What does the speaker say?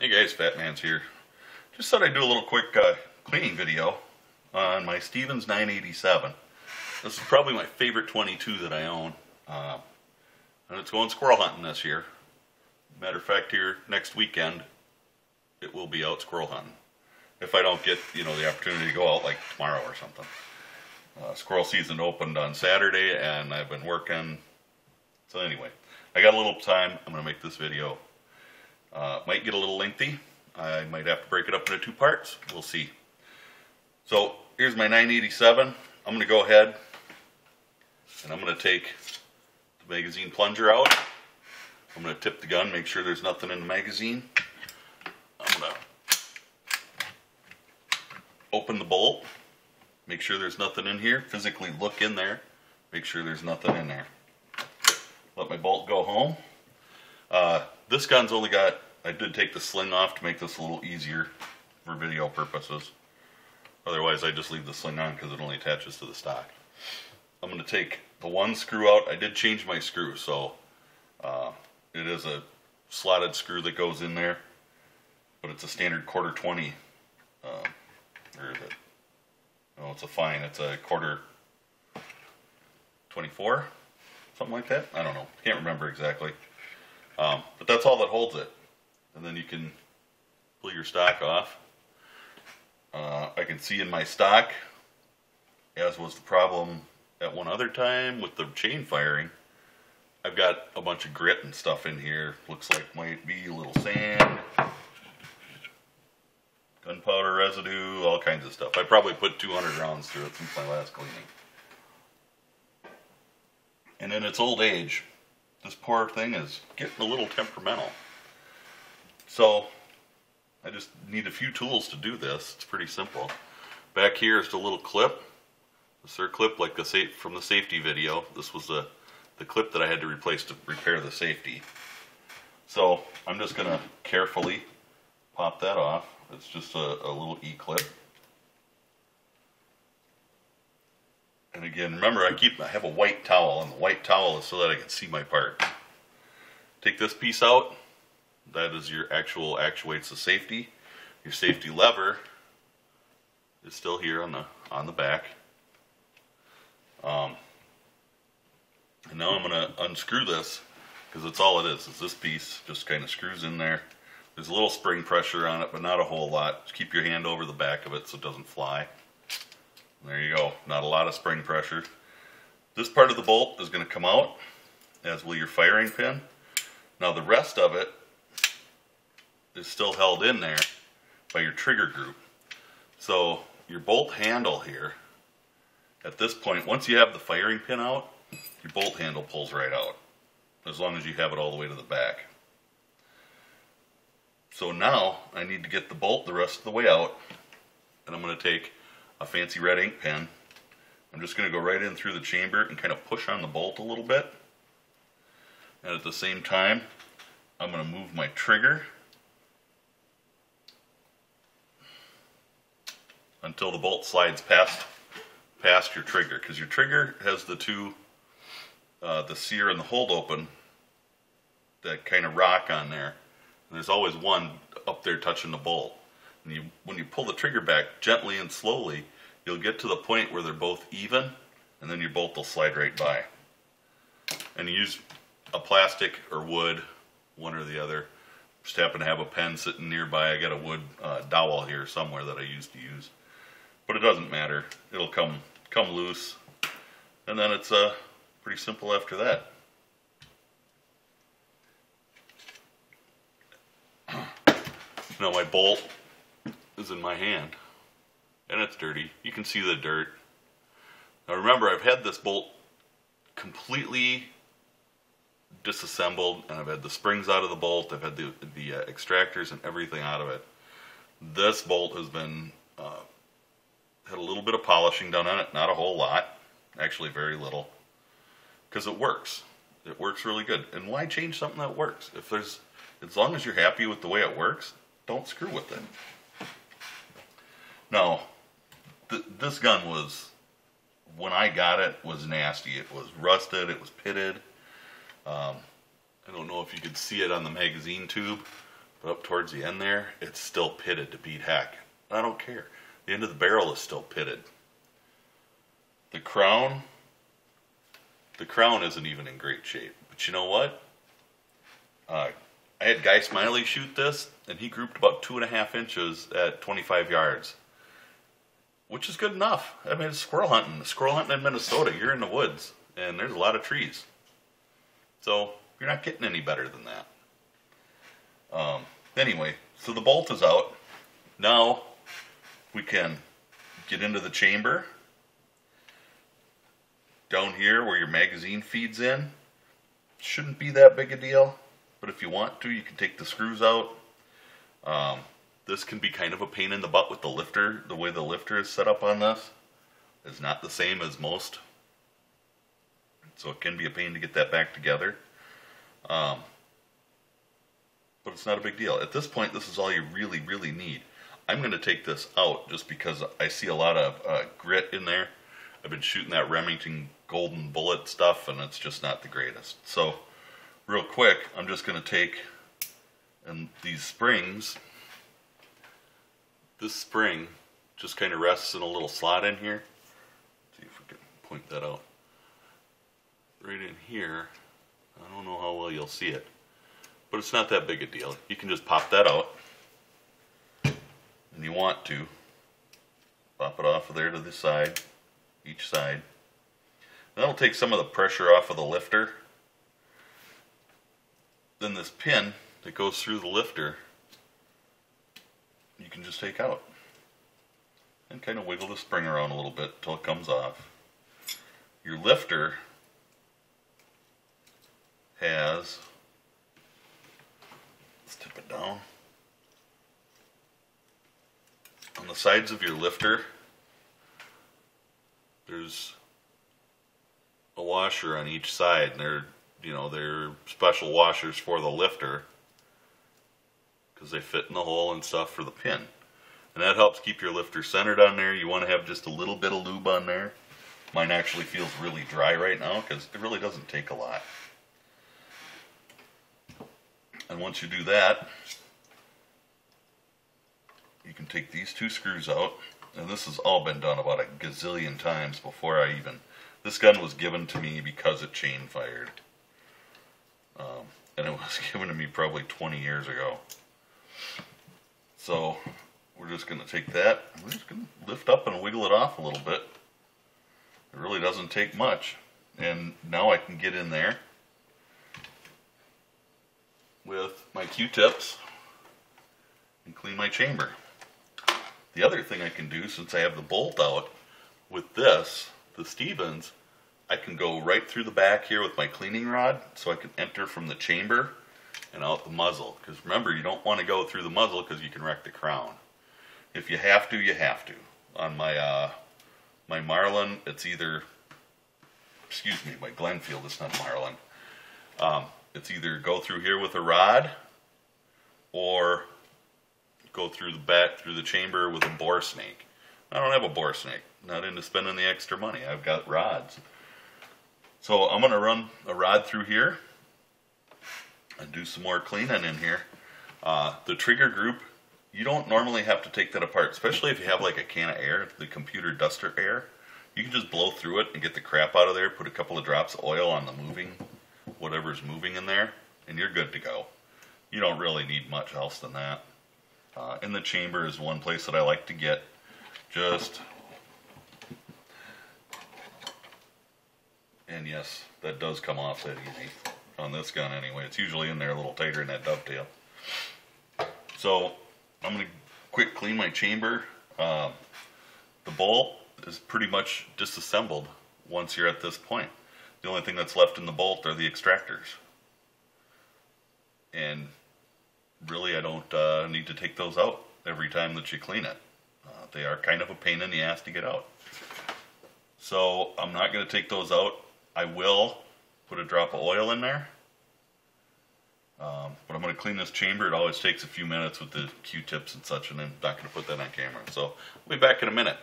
Hey guys, Fat Man's here. Just thought I'd do a little quick cleaning video on my Stevens 987. This is probably my favorite 22 that I own. And it's going squirrel hunting this year. Matter of fact, here next weekend, it will be out squirrel hunting. If I don't get, the opportunity to go out like tomorrow or something. Squirrel season opened on Saturday and I've been working. So anyway, I got a little time. I'm going to make this video. Might get a little lengthy. I might have to break it up into two parts. We'll see. So here's my 987. I'm going to go ahead and I'm going to take the magazine plunger out. I'm going to tip the gun, make sure there's nothing in the magazine. I'm going to open the bolt, make sure there's nothing in here. Physically look in there, make sure there's nothing in there. Let my bolt go home. This gun's only got, I did take the sling off to make this a little easier for video purposes. Otherwise I just leave the sling on because it only attaches to the stock. I'm going to take the one screw out. I did change my screw, so it is a slotted screw that goes in there, but it's a standard quarter 20. Or is it? No, it's a fine. It's a quarter 24, something like that. I don't know. Can't remember exactly. But that's all that holds it. And then you can pull your stock off. I can see in my stock, as was the problem at one other time with the chain firing, I've got a bunch of grit and stuff in here. Looks like might be a little sand, gunpowder residue, all kinds of stuff. I probably put 200 rounds through it since my last cleaning. And in its old age, this poor thing is getting a little temperamental. So I just need a few tools to do this. It's pretty simple. Back here is the little clip. The third clip, like from the safety video. This was the clip that I had to replace to repair the safety. So I'm just going to carefully pop that off. It's just a little E-clip. And again, remember I have a white towel, and the white towel is so that I can see my part. Take this piece out. That is your actuates the safety. Your safety lever is still here on the back. And now I'm going to unscrew this, because that's all it is this piece just kind of screws in there. There's a little spring pressure on it, but not a whole lot. Just keep your hand over the back of it so it doesn't fly. There you go. Not a lot of spring pressure. This part of the bolt is going to come out, as will your firing pin. Now the rest of it is still held in there by your trigger group. So your bolt handle here, at this point, once you have the firing pin out, your bolt handle pulls right out, as long as you have it all the way to the back. So now I need to get the bolt the rest of the way out, and I'm going to take a fancy red ink pen. I'm just going to go right in through the chamber and kind of push on the bolt a little bit. And at the same time, I'm going to move my trigger until the bolt slides past your trigger, because your trigger has the two, the sear and the hold open that kind of rock on there. And there's always one up there touching the bolt. And when you pull the trigger back gently and slowly, you'll get to the point where they're both even, and then your bolt will slide right by. And you use a plastic or wood, one or the other. Just happen to have a pen sitting nearby. I got a wood dowel here somewhere that I used to use. But it doesn't matter. It'll come loose. And then it's pretty simple after that. Now my bolt is in my hand, and it's dirty. You can see the dirt. Now remember, I've had this bolt completely disassembled, and I've had the springs out of the bolt. I've had the extractors and everything out of it. This bolt has been had a little bit of polishing done on it, not a whole lot, actually very little, because it works. It works really good. And why change something that works? As long as you're happy with the way it works, don't screw with it. Now, this gun was, when I got it, was nasty. It was rusted, it was pitted. I don't know if you could see it on the magazine tube, But up towards the end there, it's still pitted to beat heck. I don't care. The end of the barrel is still pitted. The crown isn't even in great shape. But you know what? I had Guy Smiley shoot this, and he grouped about 2.5 inches at 25 yards. Which is good enough. I mean, it's squirrel hunting. Squirrel hunting in Minnesota, you're in the woods, and there's a lot of trees. So, you're not getting any better than that. Anyway, so the bolt is out. Now, we can get into the chamber. Down here where your magazine feeds in. Shouldn't be that big a deal, but if you want to, you can take the screws out. This can be kind of a pain in the butt with the lifter. The way the lifter is set up on this is not the same as most. So it can be a pain to get that back together. But it's not a big deal. At this point, this is all you really, really need. I'm going to take this out just because I see a lot of grit in there. I've been shooting that Remington golden bullet stuff, and it's just not the greatest. So, real quick, I'm just going to take these springs. This spring just kind of rests in a little slot in here. Let's see if we can point that out. Right in here. I don't know how well you'll see it, but it's not that big a deal. You can just pop that out, and you want to pop it off of there to the side, each side. That'll take some of the pressure off of the lifter. Then this pin that goes through the lifter, you can just take out and kind of wiggle the spring around a little bit until it comes off. Your lifter has, let's tip it down. On the sides of your lifter, there's a washer on each side, and they're special washers for the lifter because they fit in the hole and stuff for the pin. And that helps keep your lifter centered on there. You want to have just a little bit of lube on there. Mine actually feels really dry right now because it really doesn't take a lot. And once you do that, you can take these two screws out. And this has all been done about a gazillion times before I even... This gun was given to me because it chain fired. And it was given to me probably 20 years ago. So we're just going to take that, we're just going to lift up and wiggle it off a little bit. It really doesn't take much. And now I can get in there with my Q-tips and clean my chamber. The other thing I can do, since I have the bolt out, with this, the Stevens, I can go right through the back here with my cleaning rod, so I can enter from the chamber and out the muzzle. Because remember, you don't want to go through the muzzle because you can wreck the crown. If you have to, you have to. On my my Marlin, it's either, my Glenfield, it's not Marlin. It's either go through here with a rod, or go through the back, through the chamber with a bore snake. I don't have a bore snake. Not into spending the extra money. I've got rods. So I'm going to run a rod through here and do some more cleaning in here. The trigger group, you don't normally have to take that apart, especially if you have like a can of air, the computer duster air. You can just blow through it and get the crap out of there, put a couple of drops of oil on the whatever's moving in there, and you're good to go. You don't really need much else than that. In the chamber is one place that I like to get just... And yes, that does come off that easy. On this gun anyway. It's usually in there a little tighter in that dovetail. So, I'm going to quick clean my chamber. The bolt is pretty much disassembled once you're at this point. The only thing that's left in the bolt are the extractors. And really I don't need to take those out every time that you clean it. They are kind of a pain in the ass to get out. So, I'm not going to take those out. I will put a drop of oil in there, but I'm going to clean this chamber. It always takes a few minutes with the Q-tips and such, and I'm not going to put that on camera. So I'll be back in a minute.